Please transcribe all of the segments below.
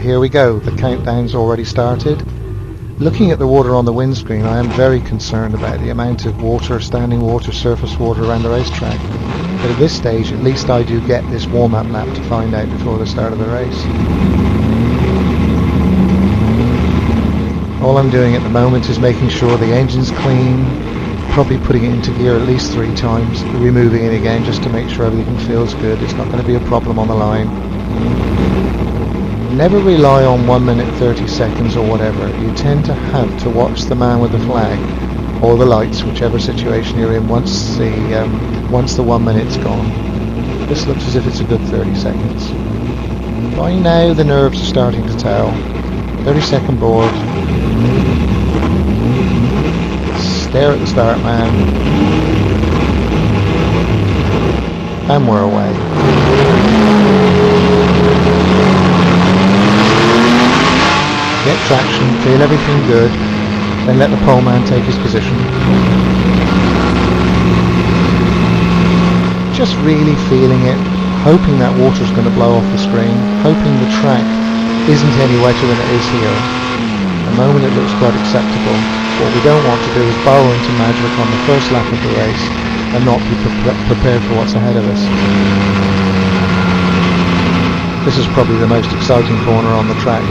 here we go, the countdown's already started. Looking at the water on the windscreen, I am very concerned about the amount of water, standing water, surface water around the racetrack. But at this stage, at least I do get this warm-up lap to find out before the start of the race. All I'm doing at the moment is making sure the engine's clean, probably putting it into gear at least 3 times, removing it again just to make sure everything feels good. It's not going to be a problem on the line. Never rely on 1 minute 30 seconds or whatever. You tend to have to watch the man with the flag or the lights, whichever situation you're in, once the 1 minute's gone. This looks as if it's a good 30 seconds. By now the nerves are starting to tell. 30-second board. Stare at the start man. And we're away. Get traction, feel everything good, then let the pole man take his position. Just really feeling it, hoping that water's going to blow off the screen, hoping the track isn't any wetter than it is here. At the moment it looks quite acceptable. What we don't want to do is borrow into magic on the first lap of the race and not be prepared for what's ahead of us. This is probably the most exciting corner on the track.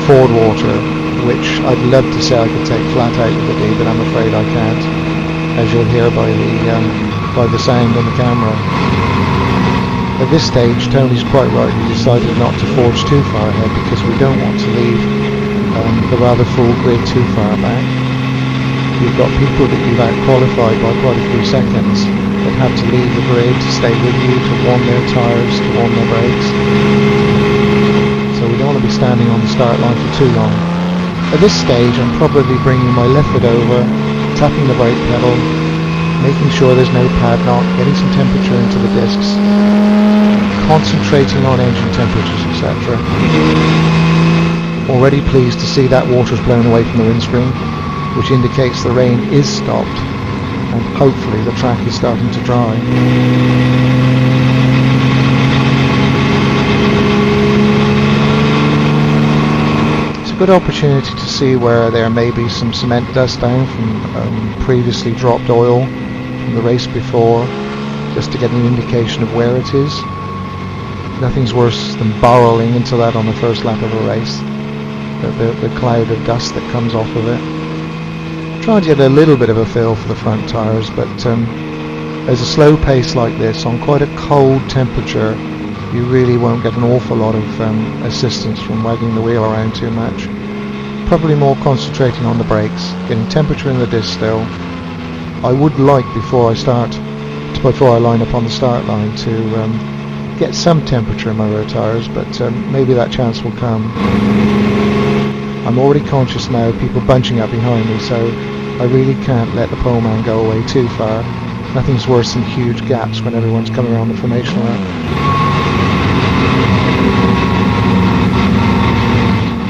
Ford water, which I'd love to say I could take flat out with the D, but I'm afraid I can't, as you'll hear by the sound on the camera. At this stage, Tony's quite right. We decided not to forge too far ahead because we don't want to leave the rather full grid too far back. You've got people that you've out-qualified by quite a few seconds that have to leave the grid to stay with you, to warm their tyres, to warm their brakes. So we don't want to be standing on the start line for too long. At this stage I'm probably bringing my left foot over, tapping the brake pedal, making sure there's no padlock, getting some temperature into the discs, concentrating on engine temperatures, etc. Already pleased to see that water's blown away from the windscreen, which indicates the rain is stopped and hopefully the track is starting to dry. Good opportunity to see where there may be some cement dust down from previously dropped oil from the race before, just to get an indication of where it is. Nothing's worse than barreling into that on the first lap of a race, the cloud of dust that comes off of it. Trying to get a little bit of a feel for the front tyres, but as a slow pace like this on quite a cold temperature, you really won't get an awful lot of assistance from wagging the wheel around too much. Probably more concentrating on the brakes, getting temperature in the disc still. I would like before I line up on the start line to get some temperature in my rear tyres, but maybe that chance will come. I'm already conscious now of people bunching up behind me, so I really can't let the pole man go away too far. Nothing's worse than huge gaps when everyone's coming around the formation lap.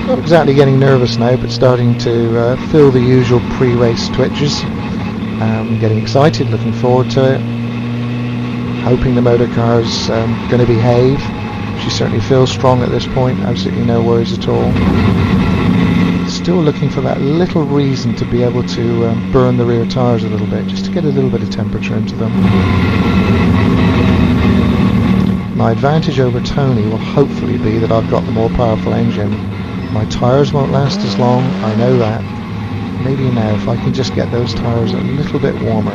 Not exactly getting nervous now, but starting to feel the usual pre-race twitches. Getting excited, looking forward to it. Hoping the motor car's going to behave. She certainly feels strong at this point, absolutely no worries at all. Still looking for that little reason to be able to burn the rear tyres a little bit, just to get a little bit of temperature into them. My advantage over Tony will hopefully be that I've got the more powerful engine. My tyres won't last as long, I know that. Maybe now if I can just get those tyres a little bit warmer.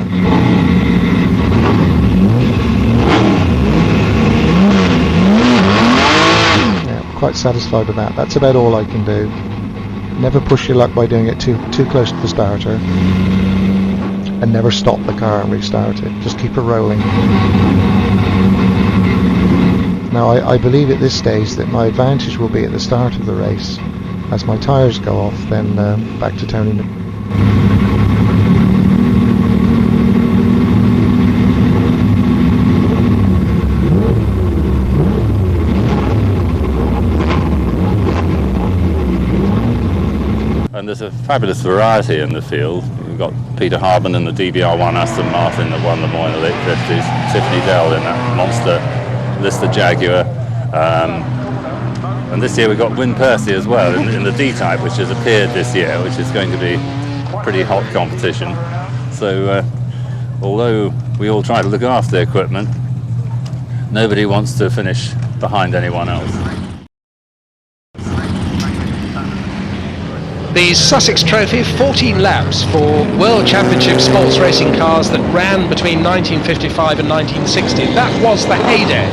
Yeah, quite satisfied with that. That's about all I can do. Never push your luck by doing it too close to the starter. And never stop the car and restart it. Just keep it rolling. Now I believe at this stage that my advantage will be at the start of the race. As my tyres go off, then back to Tony. And there's a fabulous variety in the field. We've got Peter Harbin in the DBR1 Aston Martin that won the Moy in the late 50s, Tiffany Dell in that monster Lister Jaguar, And this year we've got Percy as well in the D-Type, which has appeared this year, which is going to be pretty hot competition. So although we all try to look after the equipment, nobody wants to finish behind anyone else. The Sussex Trophy, 14 laps for World Championship sports racing cars that ran between 1955 and 1960. That was the heyday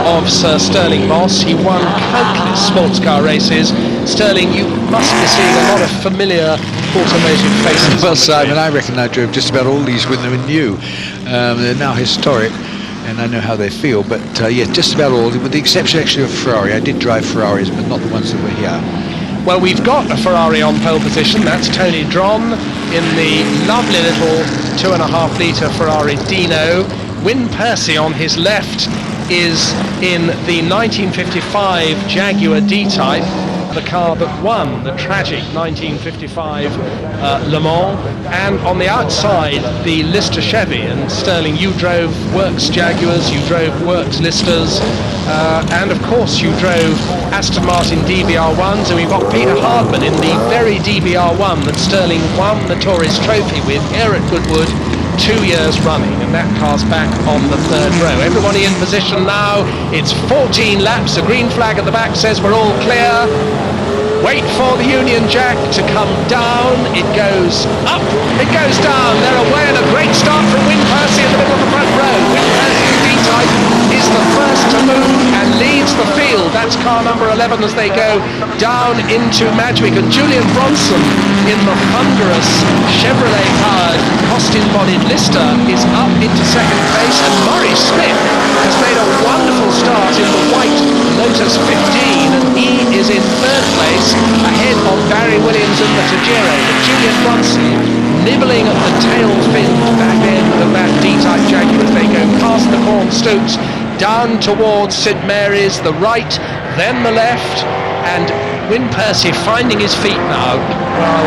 of Sir Stirling Moss. He won countless sports car races. Stirling, you must be seeing a lot of familiar automotive faces. Well, Simon, I reckon I drove just about all these when they were new. They're now historic, and I know how they feel, but yeah, just about all, with the exception actually of Ferrari. I did drive Ferraris, but not the ones that were here. Well, we've got a Ferrari on pole position. That's Tony Dron in the lovely little 2.5 litre Ferrari Dino. Percy on his left is in the 1955 Jaguar D-Type, the car that won the tragic 1955 Le Mans, and on the outside the Lister Chevy. And Stirling, you drove Works Jaguars, you drove Works Listers, and of course you drove Aston Martin DBR1s, and we've got Peter Hardman in the very DBR1 that Stirling won the Tourist Trophy with here at Goodwood 2 years running, and that car's back on the third row. Everybody in position now. It's 14 laps. The green flag at the back says we're all clear. Wait for the Union Jack to come down. It goes up, it goes down. They're away, and a great start from Percy in the middle of the front row. Percy D-Type is the first to move and leads the field. That's car number 11 as they go down into Madgwick. And Julian Bronson in the thunderous Chevrolet-powered Costin-bodied Lister is up into second place, and Murray Smith has made a wonderful start in the white Lotus 15, and he is in third place ahead of Barry Williams in the Tajero. But Julian Bronson nibbling at the tail fin back end of that D-Type Jaguar as they go past the Corn Stokes down towards St Mary's, the right, then the left, and Percy finding his feet now while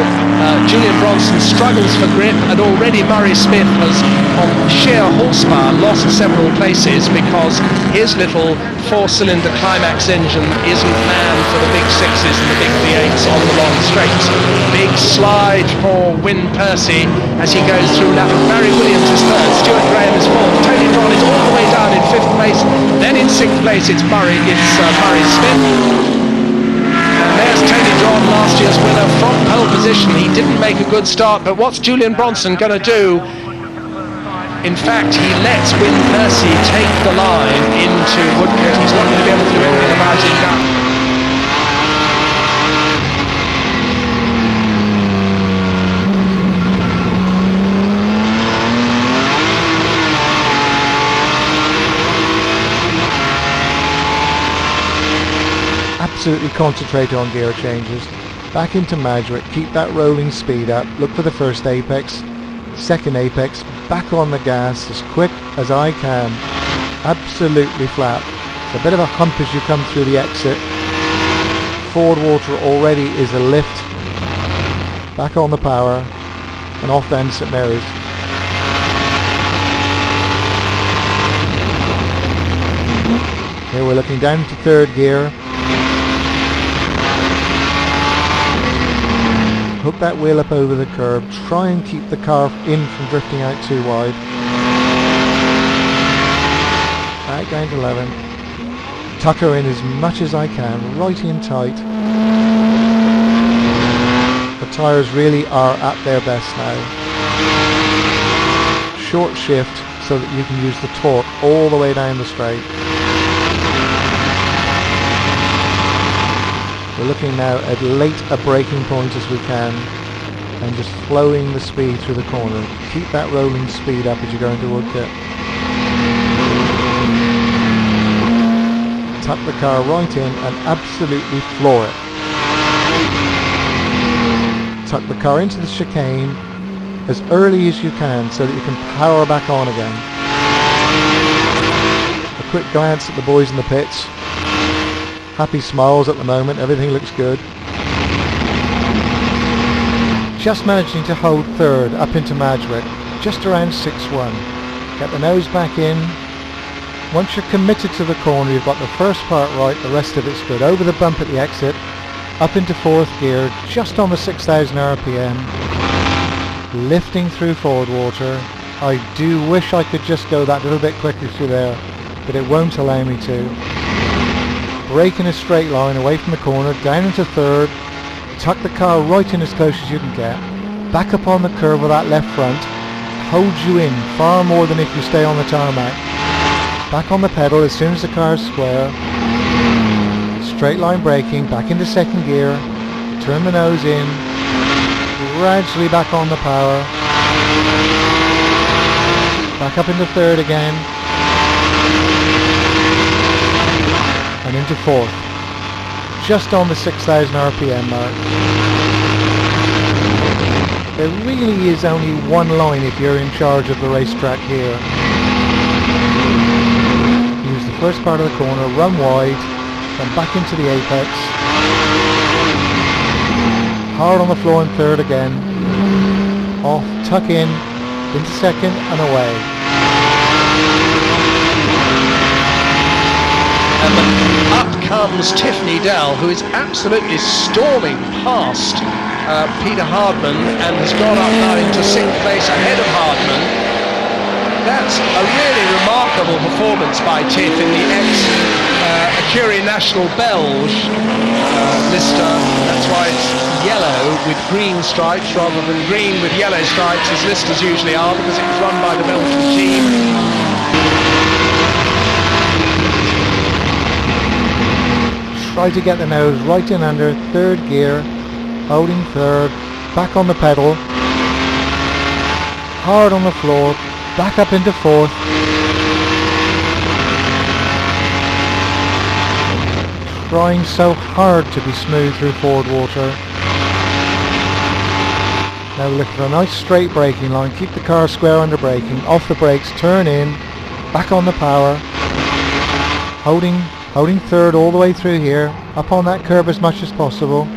Julian Bronson struggles for grip, and already Murray Smith has, on sheer horsepower, lost several places because his little 4-cylinder Climax engine isn't manned for the big 6s and the big V8s on the long straights. Big slide for Percy as he goes through lap. Barry Williams is third, Stuart Graham is fourth, Tony Dron is all the way down in 5th place, then in 6th place it's Murray Smith. There's Tony Dron, last year's winner, from pole position. He didn't make a good start, but what's Julian Bronson going to do? In fact, he lets Percy take the line into Woodcote. He's not going to be able to do anything about it now. Absolutely concentrate on gear changes. Back into Madgwick, keep that rolling speed up, look for the first apex, second apex, back on the gas as quick as I can. Absolutely flat. It's a bit of a hump as you come through the exit. Forward water already is a lift. Back on the power and off then St Mary's. Here we're looking down to third gear. Hook that wheel up over the curb, try and keep the car in from drifting out too wide. Back down to 11. Tuck her in as much as I can, right in tight. The tyres really are at their best now. Short shift so that you can use the torque all the way down the straight. We're looking now at late a braking point as we can, and just flowing the speed through the corner. Keep that rolling speed up as you go into Woodcote. Tuck the car right in and absolutely floor it. Tuck the car into the chicane as early as you can so that you can power back on again. A quick glance at the boys in the pits. Happy smiles at the moment, everything looks good. Just managing to hold third up into Madgwick, just around 6-1. Get the nose back in, Once you're committed to the corner, you've got the first part right, the rest of it's good. Over the bump at the exit, up into 4th gear, just on the 6,000 RPM, lifting through forward water. I do wish I could just go that little bit quicker through there, but it won't allow me to. Brake in a straight line away from the corner, down into 3rd, tuck the car right in as close as you can get, back up on the curve with that left front, holds you in far more than if you stay on the tarmac. Back on the pedal as soon as the car is square, straight line braking, back into 2nd gear, turn the nose in, gradually back on the power, back up into 3rd again, and into 4th, just on the 6,000 RPM mark. There really is only one line if you're in charge of the racetrack here. Use the first part of the corner, run wide, then back into the apex. Hard on the floor in 3rd again. Off, tuck in, into 2nd and away. And up comes Tiffany Dell, who is absolutely storming past Peter Hardman and has gone up now into 6th place ahead of Hardman. That's a really remarkable performance by Tiff in the ex-Curie National Belge Lister. That's why it's yellow with green stripes rather than green with yellow stripes as Listers usually are, because it's run by the Belgian team. Try to get the nose right in under 3rd gear, holding 3rd, back on the pedal, hard on the floor, back up into 4th, trying so hard to be smooth through forward water. Now we're looking for a nice straight braking line, keep the car square under braking, off the brakes, turn in, back on the power, holding 3rd all the way through here, up on that curb as much as possible.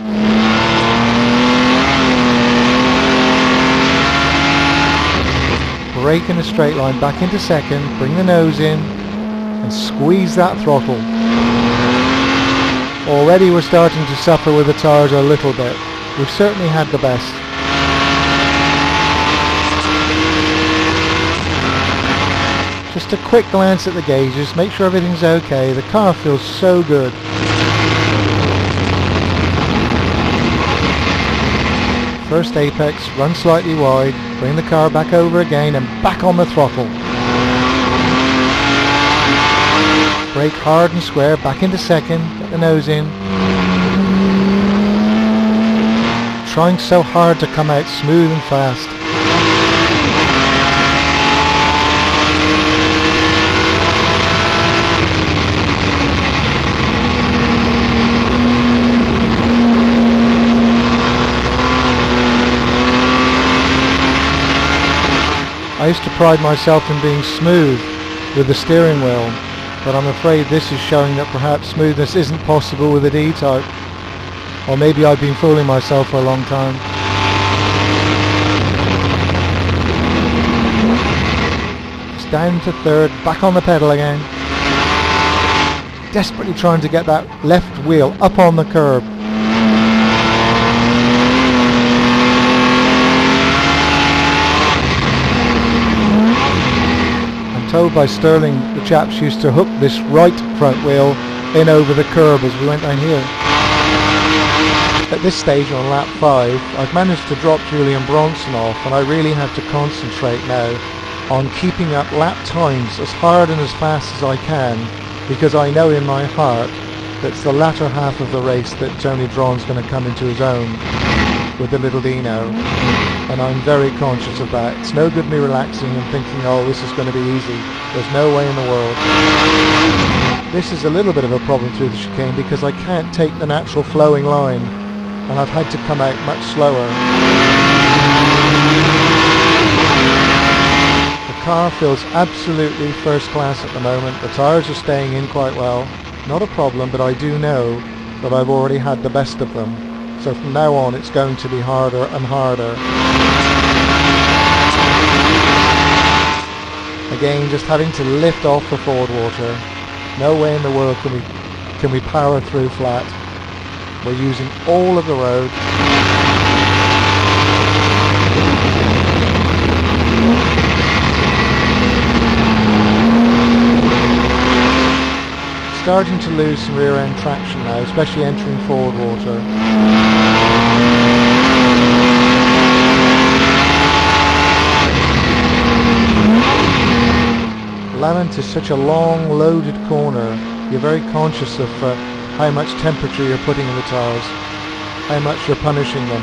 Brake in a straight line, back into 2nd, bring the nose in, and squeeze that throttle. Already we're starting to suffer with the tyres a little bit. We've certainly had the best. Just a quick glance at the gauges, make sure everything's okay. The car feels so good. First apex, run slightly wide, bring the car back over again and back on the throttle. Brake hard and square, back into 2nd, get the nose in. Trying so hard to come out smooth and fast. I used to pride myself in being smooth with the steering wheel, but I'm afraid this is showing that perhaps smoothness isn't possible with a D-Type. Or maybe I've been fooling myself for a long time. It's down to 3rd, back on the pedal again. Desperately trying to get that left wheel up on the curb. Told by Sterling the chaps used to hook this right front wheel in over the curb as we went down here. At this stage on lap 5 I've managed to drop Julian Bronson off, and I really have to concentrate now on keeping up lap times as hard and as fast as I can, because I know in my heart that it's the latter half of the race that Tony Drawn's going to come into his own with the little Dino. And I'm very conscious of that. It's no good me relaxing and thinking, oh, this is going to be easy. There's no way in the world. This is a little bit of a problem through the chicane because I can't take the natural flowing line, and I've had to come out much slower. The car feels absolutely first class at the moment. The tyres are staying in quite well. Not a problem, but I do know that I've already had the best of them. So from now on it's going to be harder and harder. Again, just having to lift off the forward water. No way in the world can we power through flat. We're using all of the road. Starting to lose some rear end traction now, especially entering forward water. Lamont is such a long loaded corner. You're very conscious of how much temperature you're putting in the tyres, how much you're punishing them.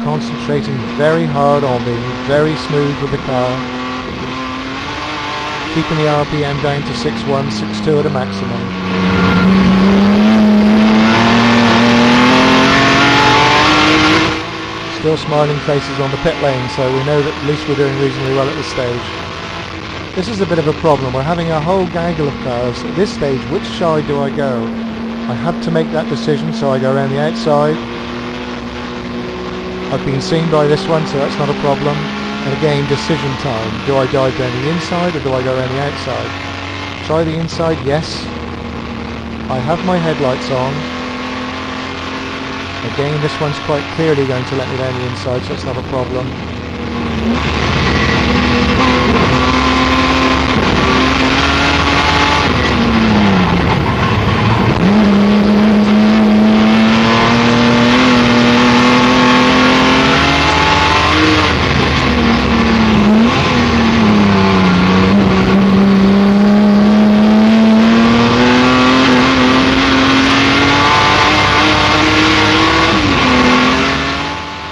Concentrating very hard on being very smooth with the car, keeping the RPM down to 6.1, 6.2 at a maximum. Still smiling faces on the pit lane, so we know that at least we're doing reasonably well at this stage. This is a bit of a problem. We're having a whole gaggle of cars. At this stage, which side do I go? I have to make that decision, so I go around the outside. I've been seen by this one, so that's not a problem. And again, decision time. Do I dive down the inside or do I go around the outside? Try the inside, yes. I have my headlights on. Again, this one's quite clearly going to let me down the inside, so that's not a problem.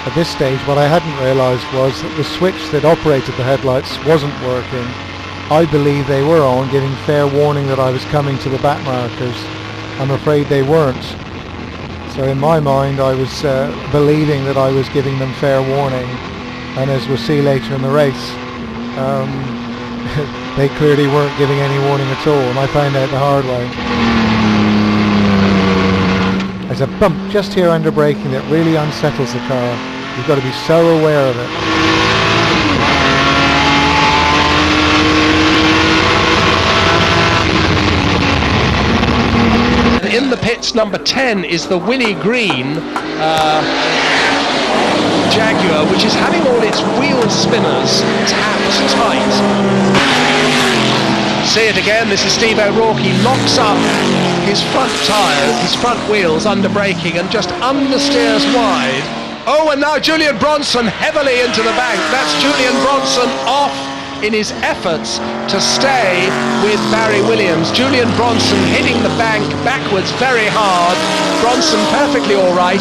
At this stage, what I hadn't realised was that the switch that operated the headlights wasn't working. I believe they were on, giving fair warning that I was coming to the back markers. I'm afraid they weren't. So in my mind, I was believing that I was giving them fair warning, and as we'll see later in the race, they clearly weren't giving any warning at all, and I found out the hard way. There's a bump just here under braking that really unsettles the car. You've got to be so aware of it. And in the pits, number 10 is the Willie Green Jaguar, which is having all its wheel spinners tapped tight. See it again, this is Steve O'Rourke. He locks up his front tyres, his front wheels under braking and just understeers wide. Oh, and now Julian Bronson heavily into the bank. That's Julian Bronson off in his efforts to stay with Barry Williams. Julian Bronson hitting the bank backwards very hard. Bronson perfectly all right.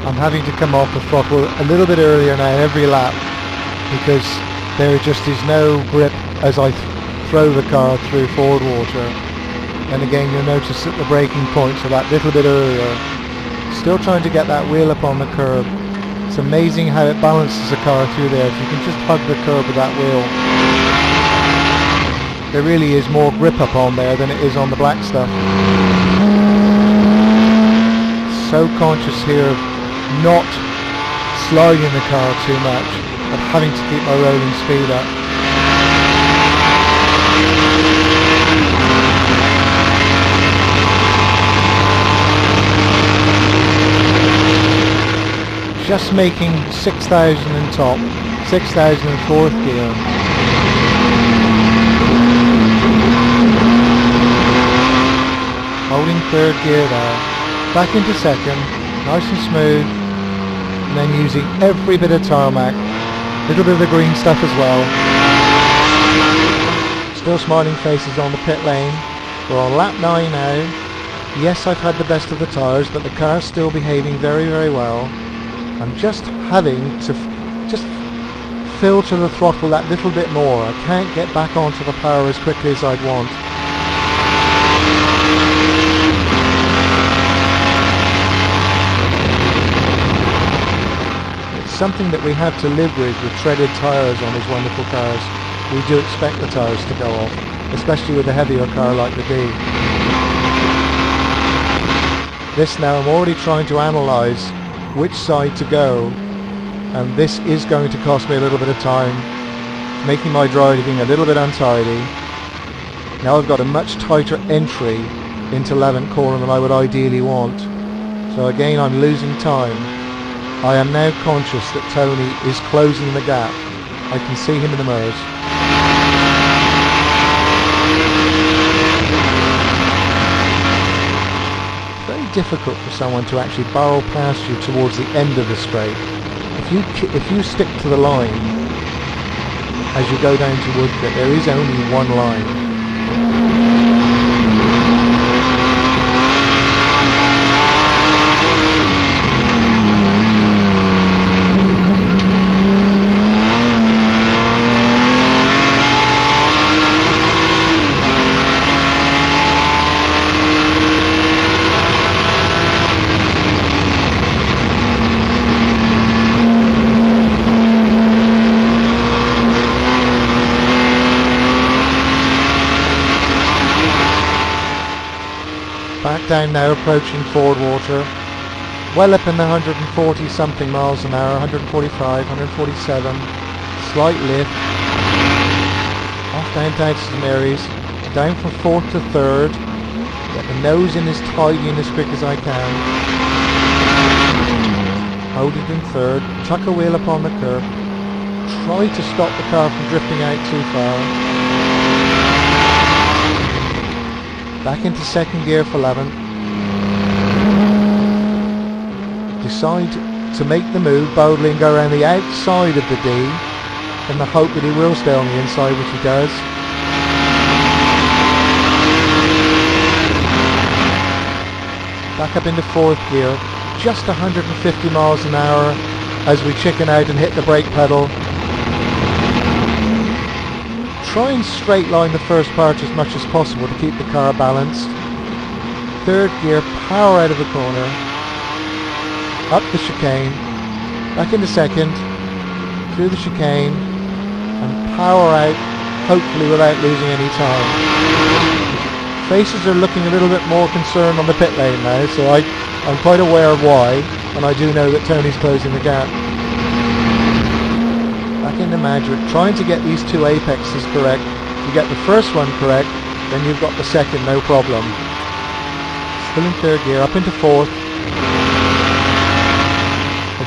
I'm having to come off the throttle a little bit earlier now every lap because there just is no grip as I throw the car through forward water. And again, you'll notice that the braking points are that little bit earlier. Still trying to get that wheel up on the curb. It's amazing how it balances the car through there if you can just hug the curb with that wheel. There really is more grip up on there than it is on the black stuff. So conscious here of not sliding the car too much, but having to keep my rolling speed up. Just making 6,000 in top, 6,000 in fourth gear. Holding third gear there, back into second, nice and smooth, and then using every bit of tarmac, a little bit of the green stuff as well. Still smiling faces on the pit lane. We're on lap 9 now. Yes, I've had the best of the tyres, but the car's still behaving very, very well. I'm just having to just filter the throttle that little bit more. I can't get back onto the power as quickly as I'd want. It's something that we have to live with treaded tyres on these wonderful cars. We do expect the tyres to go off, especially with a heavier car like the D. This now, I'm already trying to analyse which side to go, and this is going to cost me a little bit of time, making my driving a little bit untidy. Now I've got a much tighter entry into 11th corner than I would ideally want, so again I'm losing time. I am now conscious that Tony is closing the gap. I can see him in the mirrors. Difficult for someone to actually barrel past you towards the end of the straight. If you stick to the line as you go down to Woodcote, there is only one line. Back down now, approaching Ford Water, well up in the 140 something miles an hour, 145, 147, slight lift, off down to St Mary's, down from 4th to 3rd, get the nose in as tidy and as quick as I can, hold it in 3rd, chuck a wheel upon the curb, try to stop the car from drifting out too far. Back into 2nd gear for 11th. Decide to make the move boldly and go around the outside of the D in the hope that he will stay on the inside, which he does. Back up into 4th gear, just 150 miles an hour as we chicken out and hit the brake pedal. Try and straight line the first part as much as possible to keep the car balanced. 3rd gear, power out of the corner, up the chicane, back into 2nd, through the chicane, and power out, hopefully without losing any time. Faces are looking a little bit more concerned on the pit lane now, so I'm quite aware of why, and I do know that Tony's closing the gap. Back into Madrid, trying to get these two apexes correct. You get the first one correct, then you've got the second, no problem. Still in 3rd gear, up into 4th.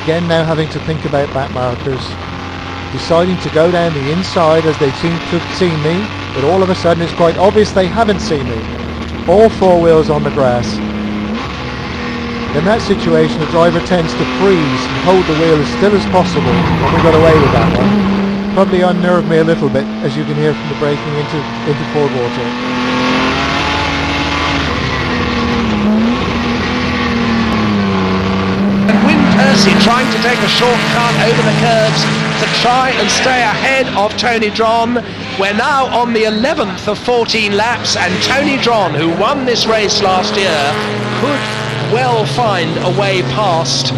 Again now having to think about back markers. Deciding to go down the inside as they seem to have seen me, but all of a sudden it's quite obvious they haven't seen me. All 4 wheels on the grass. In that situation, the driver tends to freeze and hold the wheel as still as possible, and we got away with that one. Probably unnerved me a little bit, as you can hear from the braking into Ford Water. And Percy trying to take a shortcut over the curbs to try and stay ahead of Tony Dron. We're now on the 11th of 14 laps, and Tony Dron, who won this race last year, could well find a way past.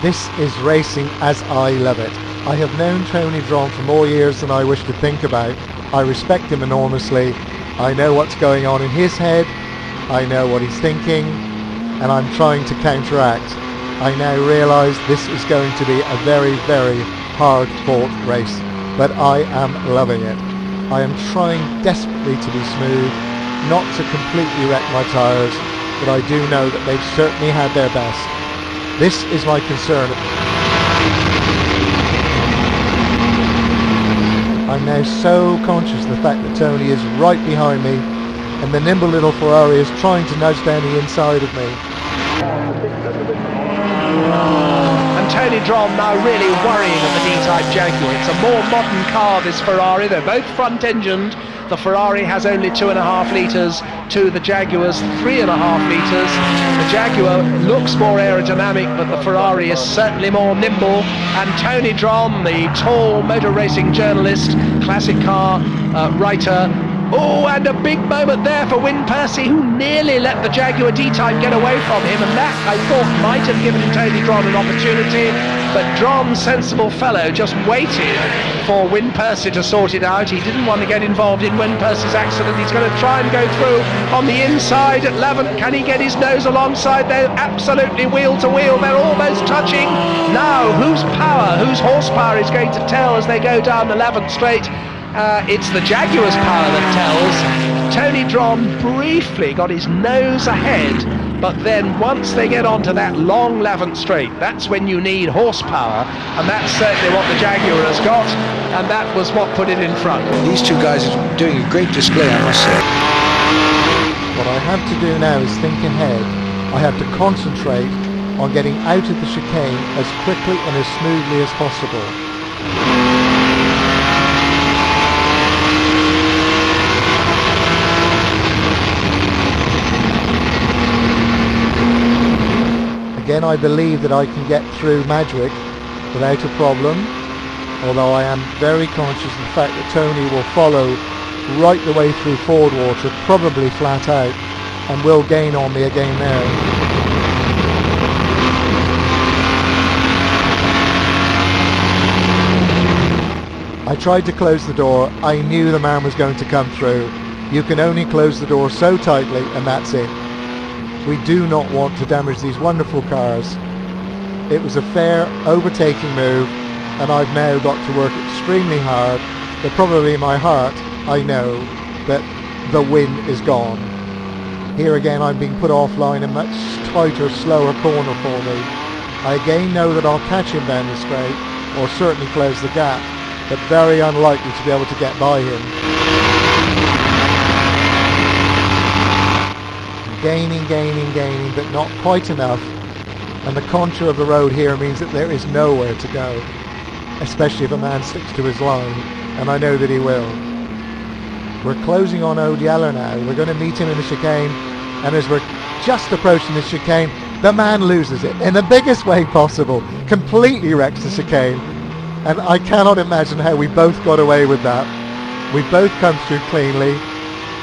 This is racing as I love it. I have known Tony Dron for more years than I wish to think about. I respect him enormously. I know what's going on in his head. I know what he's thinking, and I'm trying to counteract. I now realise this is going to be a very, very hard-fought race, but I am loving it. I am trying desperately to be smooth, not to completely wreck my tyres, but I do know that they've certainly had their best. This is my concern. I'm now so conscious of the fact that Tony is right behind me, and the nimble little Ferrari is trying to nudge down the inside of me. And Tony Dron now really worrying at the D-Type Jaguar. It's a more modern car, this Ferrari. They're both front-engined, The Ferrari has only 2.5 litres to the Jaguar's 3.5 litres. The Jaguar looks more aerodynamic, but the Ferrari is certainly more nimble. And Tony Drom, the tall motor racing journalist, classic car writer. Oh, and a big moment there for Win Percy, who nearly let the Jaguar D-Type get away from him, and that, I thought, might have given Tony Drom an opportunity, but Drom, sensible fellow, just waited for Win Percy to sort it out. He didn't want to get involved in Win Percy's accident. He's going to try and go through on the inside at Levant. Can he get his nose alongside? They're absolutely wheel to wheel. They're almost touching. Now, whose power, whose horsepower is going to tell as they go down the Levant straight? It's the Jaguar's power that tells. Tony Drom briefly got his nose ahead, but then once they get onto that long Levant straight, that's when you need horsepower, and that's certainly what the Jaguar has got, and that was what put it in front. These two guys are doing a great display, I must say. What I have to do now is think ahead. I have to concentrate on getting out of the chicane as quickly and as smoothly as possible. Again, I believe that I can get through Madwick without a problem, although I am very conscious of the fact that Tony will follow right the way through Fordwater, probably flat out, and will gain on me again there. I tried to close the door. I knew the man was going to come through. You can only close the door so tightly, and that's it. We do not want to damage these wonderful cars. It was a fair overtaking move, and I've now got to work extremely hard, but probably in my heart I know that the win is gone. Here again I'm being put offline, a much tighter, slower corner for me. I again know that I'll catch him down the straight, or certainly close the gap, but very unlikely to be able to get by him. Gaining, but not quite enough, and the contour of the road here means that there is nowhere to go, especially if a man sticks to his line, and I know that he will. We're closing on Old Yeller now. We're going to meet him in the chicane, and as we're just approaching the chicane, the man loses it in the biggest way possible, completely wrecks the chicane, and I cannot imagine how we both got away with that. We both come through cleanly,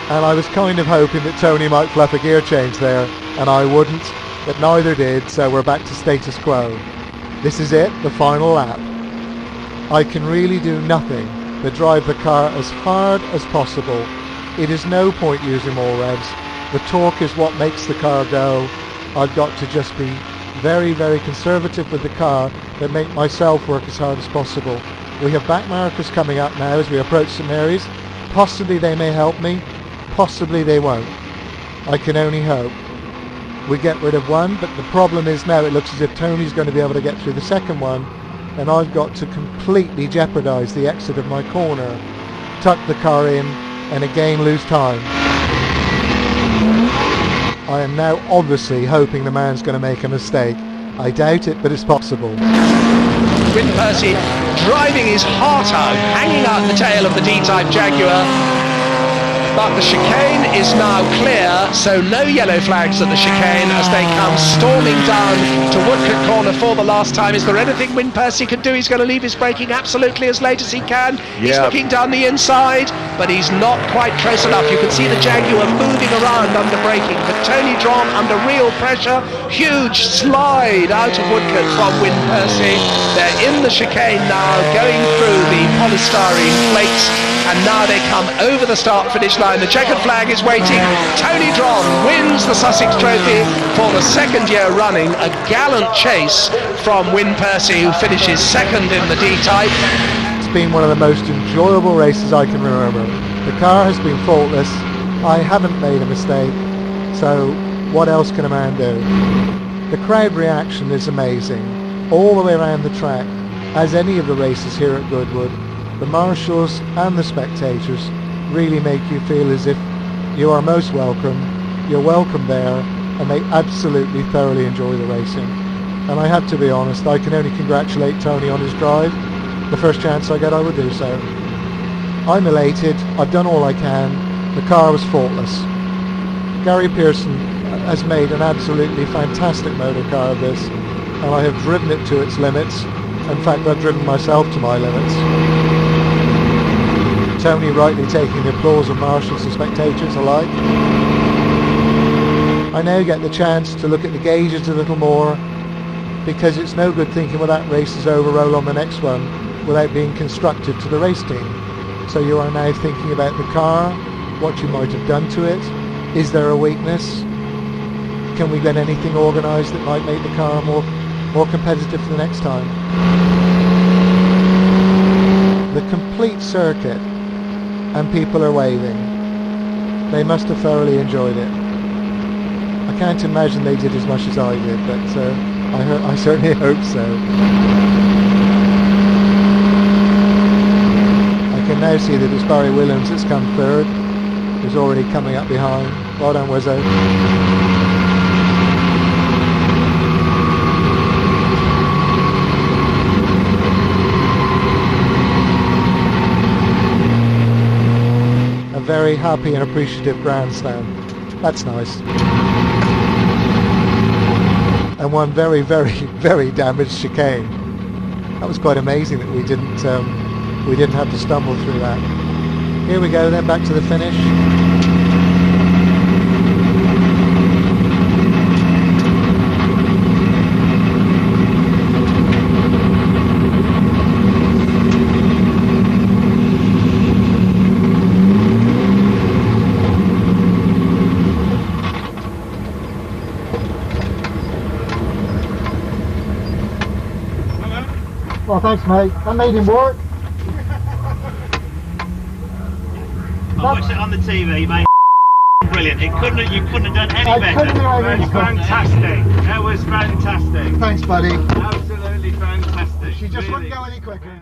and I was kind of hoping that Tony might fluff a gear change there, and I wouldn't, but neither did, so we're back to status quo. This is it, the final lap. I can really do nothing but drive the car as hard as possible. It is no point using more revs. The torque is what makes the car go. I've got to just be very, very conservative with the car, but make myself work as hard as possible. We have back markers coming up now as we approach St Mary's. Possibly they may help me. Possibly they won't. I can only hope. We get rid of one, but the problem is now it looks as if Tony's going to be able to get through the second one, and I've got to completely jeopardise the exit of my corner, tuck the car in, and again lose time. I am now obviously hoping the man's going to make a mistake. I doubt it, but it's possible. Win Percy driving his heart out, hanging out the tail of the D-Type Jaguar. But the chicane is now clear, so no yellow flags at the chicane as they come storming down to Woodcote Corner for the last time. Is there anything Win Percy can do? He's going to leave his braking absolutely as late as he can. He's looking down the inside, but he's not quite close enough. You can see the Jaguar moving around under braking, but Tony Drom under real pressure. Huge slide out of Woodcote from Win Percy. They're in the chicane now, going through the polystyrene plates, and now they come over the start-finish line. The checkered flag is waiting. Tony Drom wins the Sussex Trophy for the second year running. A gallant chase from Win Percy, who finishes second in the D-Type. It's been one of the most enjoyable races I can remember. The car has been faultless. I haven't made a mistake. So what else can a man do? The crowd reaction is amazing. All the way around the track, as any of the races here at Goodwood. The marshals and the spectators really make you feel as if you are most welcome, you're welcome there, and they absolutely thoroughly enjoy the racing. And I have to be honest, I can only congratulate Tony on his drive. The first chance I get, I would do so. I'm elated. I've done all I can. The car was faultless. Gary Pearson has made an absolutely fantastic motor car of this, and I have driven it to its limits. In fact, I've driven myself to my limits. Tony rightly taking the applause of marshals and spectators alike. I now get the chance to look at the gauges a little more, because it's no good thinking, well, that race is over, roll on the next one, without being constructive to the race team. So you are now thinking about the car, what you might have done to it. Is there a weakness? Can we get anything organised that might make the car more competitive for the next time? The complete circuit, and people are waving. They must have thoroughly enjoyed it. I can't imagine they did as much as I did, but I certainly hope so. I can now see that it's Barry Williams that's come third, who's already coming up behind. Well done, Wizzo. A very happy and appreciative grandstand. That's nice. And one very, very, very damaged chicane. That was quite amazing that we didn't have to stumble through that. Here we go then, back to the finish. Well, thanks, mate. That made him work. I watched it on the TV, mate. Brilliant. You couldn't have done any better. That was fantastic. That was fantastic. Thanks, buddy. Absolutely fantastic. She just really. wouldn't go any quicker.